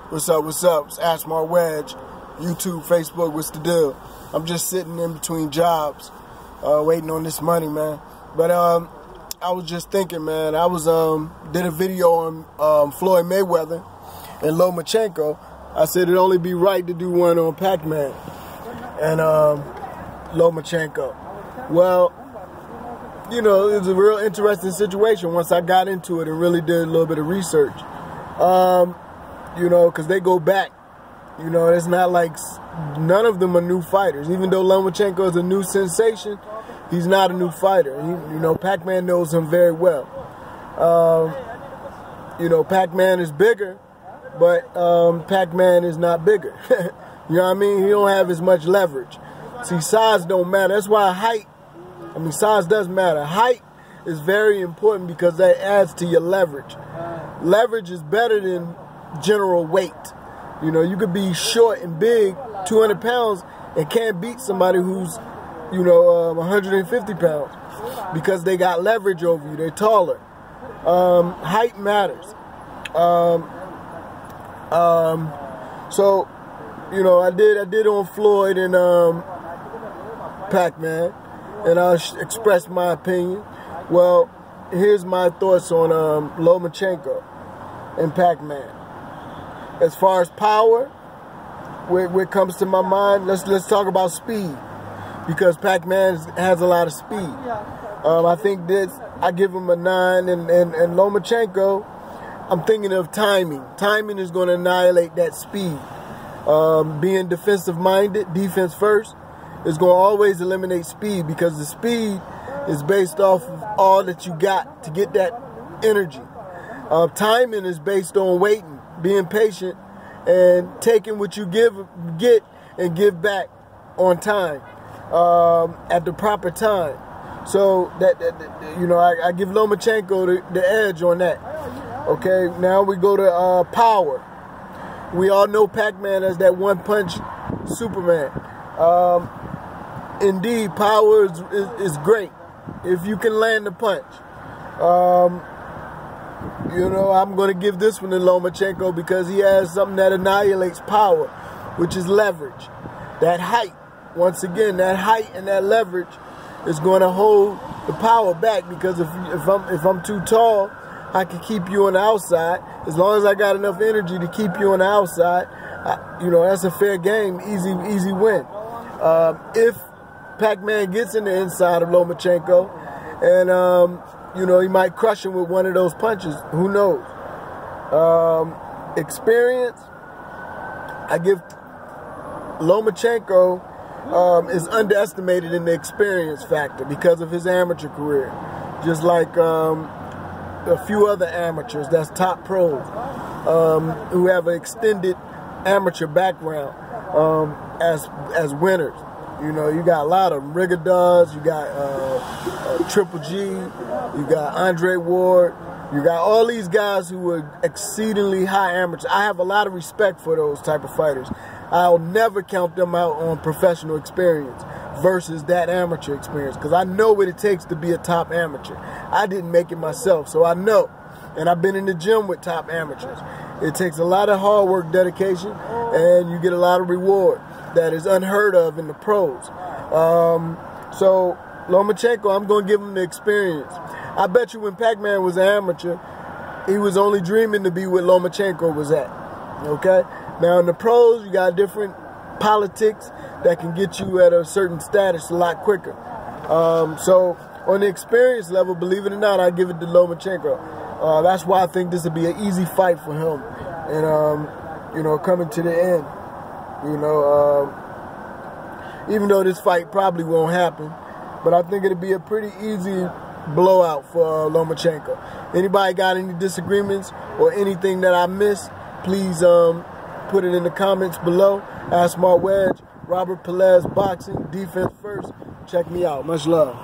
What's up, what's up? It's Ask My Wedge. YouTube, Facebook, what's the deal? I'm just sitting in between jobs, waiting on this money, man. But I was just thinking, man, I was did a video on Floyd Mayweather and Lomachenko. I said it'd only be right to do one on Pac-Man and Lomachenko. Well, you know, it was a real interesting situation once I got into it and really did a little bit of research. You know, because they go back. You know, it's not like none of them are new fighters. Even though Lomachenko is a new sensation, he's not a new fighter. You know, Pac-Man knows him very well. You know, Pac-Man is bigger, but Pac-Man is not bigger. You know what I mean? He don't have as much leverage. See, size don't matter. That's why size does matter. Height is very important because that adds to your leverage. Leverage is better than general weight. You know, you could be short and big, 200 pounds, and can't beat somebody who's, you know, 150 pounds because they got leverage over you. They're taller. Height matters. So, you know, I did on Floyd and Pac-Man, and I expressed my opinion. Well, here's my thoughts on Lomachenko and Pac-Man. As far as power, where it comes to my mind, let's talk about speed, because Pac-Man has a lot of speed. I think that I give him a 9, and Lomachenko, I'm thinking of timing. Timing is going to annihilate that speed. Being defensive-minded, defense first, is going to always eliminate speed, because the speed is based off of all that you got to get that energy. Timing is based on waiting, being patient, and taking what you get and give back on time, at the proper time. So that you know, I give Lomachenko the edge on that. Okay, now we go to power. We all know Pac-Man as that one-punch Superman. Indeed, power is great if you can land the punch. You know, I'm going to give this one to Lomachenko because he has something that annihilates power, which is leverage. That height, once again, that height and that leverage is going to hold the power back, because if I'm too tall, I can keep you on the outside. As long as I got enough energy to keep you on the outside, you know, that's a fair game, easy win. If Pac-Man gets in the inside of Lomachenko and you know, he might crush him with one of those punches. Who knows? Experience, I give Lomachenko is underestimated in the experience factor because of his amateur career. Just like a few other amateurs, that's top pros, who have an extended amateur background as winners. You know, you got a lot of them. Rigadaz, you got Triple G, you got Andre Ward, you got all these guys who are exceedingly high amateurs. I have a lot of respect for those type of fighters. I'll never count them out on professional experience versus that amateur experience, because I know what it takes to be a top amateur. I didn't make it myself, so I know. And I've been in the gym with top amateurs. It takes a lot of hard work, dedication, and you get a lot of reward that is unheard of in the pros. So Lomachenko, I'm going to give him the experience. I bet you when Pac-Man was an amateur, he was only dreaming to be where Lomachenko was at. Okay? Now in the pros, you got different politics that can get you at a certain status a lot quicker. So on the experience level, believe it or not, I give it to Lomachenko. That's why I think this would be an easy fight for him. And, you know, coming to the end. You know, even though this fight probably won't happen, but I think it'll be a pretty easy blowout for Lomachenko. Anybody got any disagreements or anything that I missed, please put it in the comments below. Ask My Wedge, Robert Pelez Boxing, defense first. Check me out. Much love.